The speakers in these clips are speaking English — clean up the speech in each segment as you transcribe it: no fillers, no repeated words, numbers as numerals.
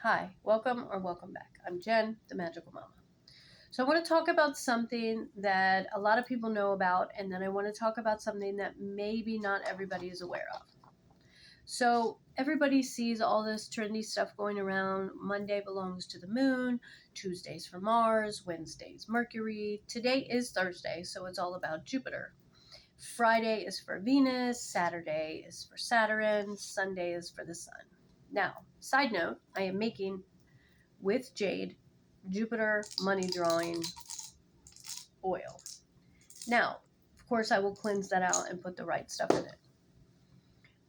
Hi, welcome or welcome back. I'm Jen, the Magical Mama. So I want to talk about something that a lot of people know about, and then I want to talk about something that maybe not everybody is aware of. So everybody sees all this trendy stuff going around. Monday belongs to the moon, Tuesday's for Mars, Wednesday's Mercury. Today is Thursday, so it's all about Jupiter. Friday is for Venus, Saturday is for Saturn, Sunday is for the Sun. Now, side note, I am making with jade Jupiter money drawing oil. Now, of course, I will cleanse that out and put the right stuff in it.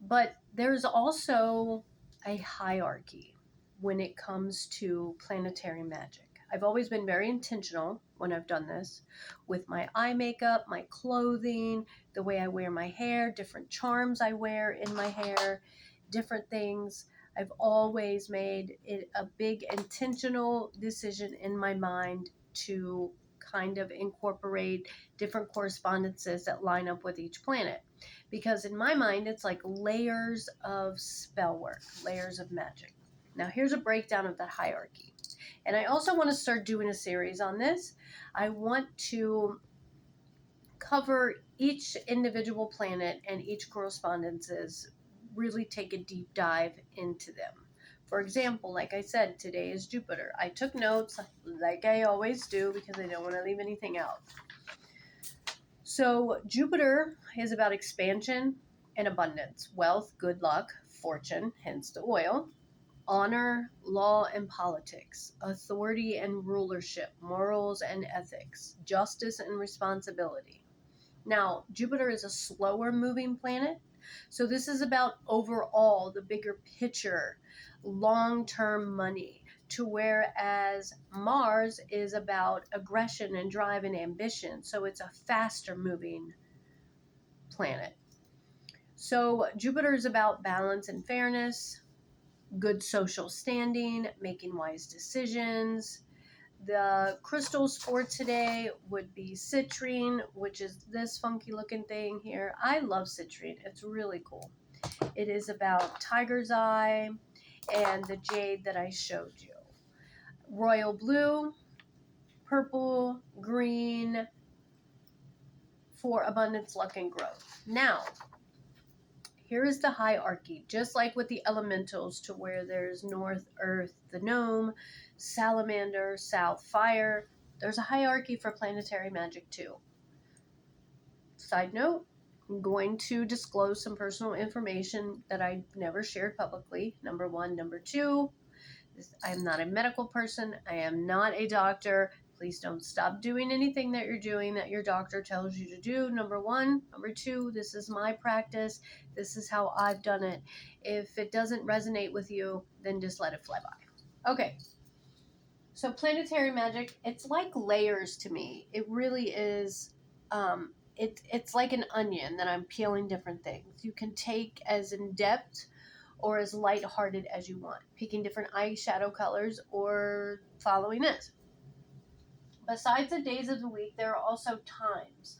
But there's also a hierarchy when it comes to planetary magic. I've always been very intentional when I've done this with my eye makeup, my clothing, the way I wear my hair, different charms I wear in my hair, different things. I've always made it a big intentional decision in my mind to kind of incorporate different correspondences that line up with each planet. Because in my mind, it's like layers of spell work, layers of magic. Now, here's a breakdown of that hierarchy. And I also want to start doing a series on this. I want to cover each individual planet and each correspondences, really take a deep dive into them. For example, like I said, today is Jupiter. I took notes like I always do because I don't want to leave anything out. So Jupiter is about expansion and abundance, wealth, good luck, fortune, hence the oil, honor, law and politics, authority and rulership, morals and ethics, justice and responsibility. Now, Jupiter is a slower moving planet, so this is about overall the bigger picture, long-term money, to whereas Mars is about aggression and drive and ambition, so it's a faster moving planet. So Jupiter is about balance and fairness, good social standing, making wise decisions. The crystals for today would be citrine, which is this funky looking thing here. I love citrine. It's really cool. It is about tiger's eye and the jade that I showed you. Royal blue, purple, green for abundance, luck, and growth. Now, here is the hierarchy, just like with the elementals, to where there's north, earth, the gnome, salamander, south, fire. There's a hierarchy for planetary magic too. Side note, I'm going to disclose some personal information that I never shared publicly. Number one. Number two, I am not a medical person. I am not a doctor. Please don't stop doing anything that you're doing that your doctor tells you to do. Number one. Number two, this is my practice. This is how I've done it. If it doesn't resonate with you, then just let it fly by. Okay. So planetary magic, it's like layers to me. It really is. It's like an onion that I'm peeling different things. You can take as in depth or as lighthearted as you want, picking different eyeshadow colors or following this. Besides the days of the week, there are also times.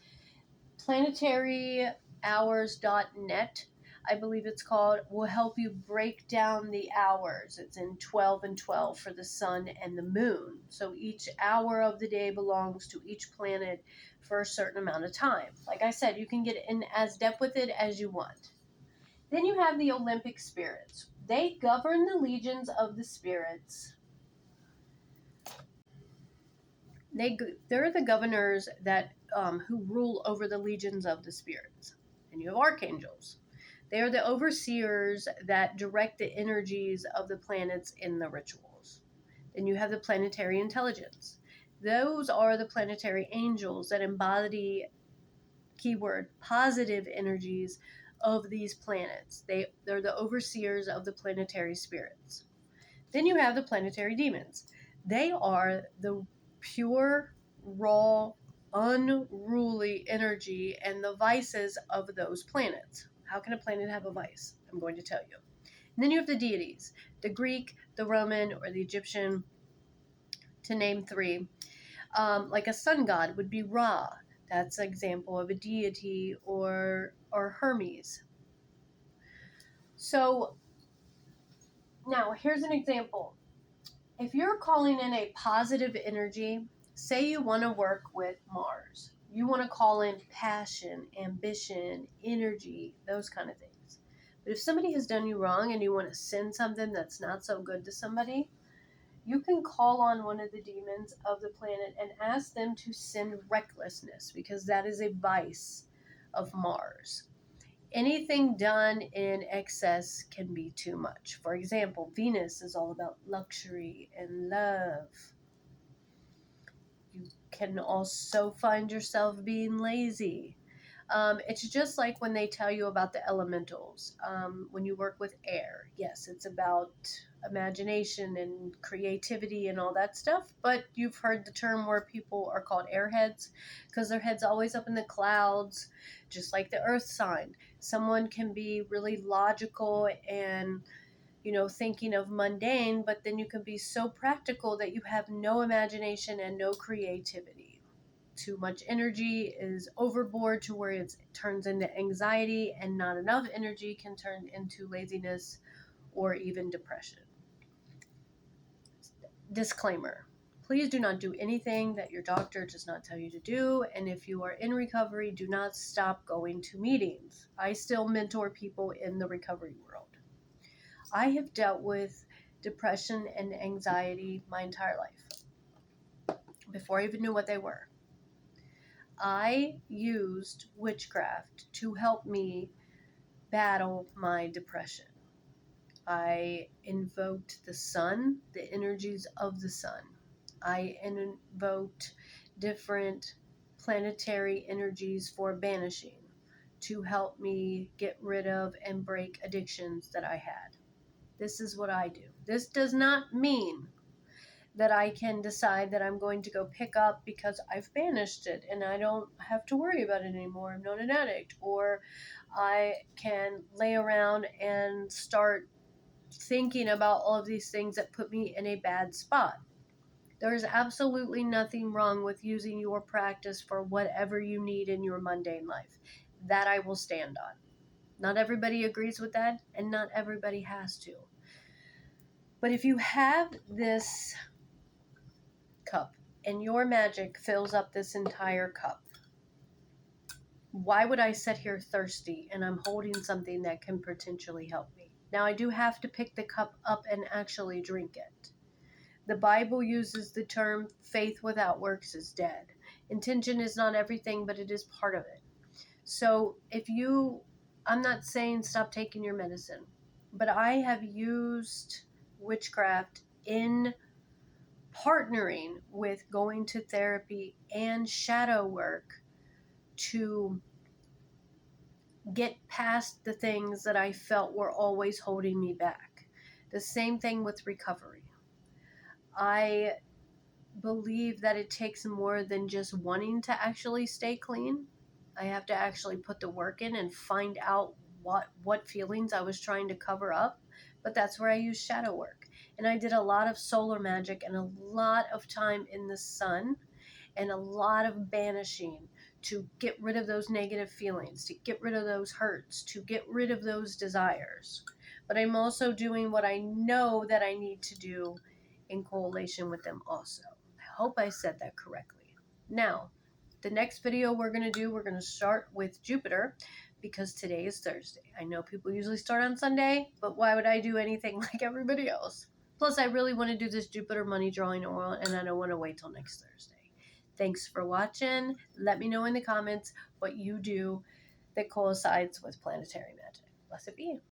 PlanetaryHours.net, I believe it's called, will help you break down the hours. It's in 12 and 12 for the sun and the moon. So each hour of the day belongs to each planet for a certain amount of time. Like I said, you can get in as depth with it as you want. Then you have the Olympic spirits. They govern the legions of the spirits. They're the governors that who rule over the legions of the spirits. And you have archangels. They are the overseers that direct the energies of the planets in the rituals. Then you have the planetary intelligence. Those are the planetary angels that embody, keyword, positive energies of these planets. They're the overseers of the planetary spirits. Then you have the planetary demons. They are the pure, raw, unruly energy and the vices of those planets. How can a planet have a vice? I'm going to tell you. And then you have the deities, the Greek, the Roman, or the Egyptian, to name three. Like a sun god would be Ra. That's an example of a deity, or Hermes. So now here's an example. If you're calling in a positive energy, say you want to work with Mars, you want to call in passion, ambition, energy, those kind of things. But if somebody has done you wrong and you want to send something that's not so good to somebody, you can call on one of the demons of the planet and ask them to send recklessness, because that is a vice of Mars. Anything done in excess can be too much. For example, Venus is all about luxury and love. You can also find yourself being lazy. It's just like when they tell you about the elementals. When you work with air, yes, it's about imagination and creativity and all that stuff. But you've heard the term where people are called airheads because their head's always up in the clouds, just like the earth sign. Someone can be really logical and thinking of mundane, but then you can be so practical that you have no imagination and no creativity. Too much energy is overboard to where it turns into anxiety, and not enough energy can turn into laziness or even depression. Disclaimer. Please do not do anything that your doctor does not tell you to do. And if you are in recovery, do not stop going to meetings. I still mentor people in the recovery world. I have dealt with depression and anxiety my entire life before I even knew what they were. I used witchcraft to help me battle my depression. I invoked the sun, the energies of the sun. I invoked different planetary energies for banishing to help me get rid of and break addictions that I had. This is what I do. This does not mean that I can decide that I'm going to go pick up because I've banished it and I don't have to worry about it anymore. I'm not an addict. Or I can lay around and start thinking about all of these things that put me in a bad spot. There is absolutely nothing wrong with using your practice for whatever you need in your mundane life. That I will stand on. Not everybody agrees with that, and not everybody has to. But if you have this cup and your magic fills up this entire cup, why would I sit here thirsty and I'm holding something that can potentially help me? Now, I do have to pick the cup up and actually drink it. The Bible uses the term faith without works is dead. Intention is not everything, but it is part of it. So I'm not saying stop taking your medicine, but I have used witchcraft in partnering with going to therapy and shadow work to get past the things that I felt were always holding me back. The same thing with recovery. I believe that it takes more than just wanting to actually stay clean. I have to actually put the work in and find out what feelings I was trying to cover up. But that's where I use shadow work. And I did a lot of solar magic and a lot of time in the sun and a lot of banishing to get rid of those negative feelings, to get rid of those hurts, to get rid of those desires. But I'm also doing what I know that I need to do in correlation with them also. I hope I said that correctly. Now, the next video we're going to start with Jupiter because today is Thursday. I know people usually start on Sunday, but why would I do anything like everybody else? Plus, I really want to do this Jupiter money drawing oil, and I don't want to wait till next Thursday. Thanks for watching. Let me know in the comments what you do that coincides with planetary magic. Blessed be.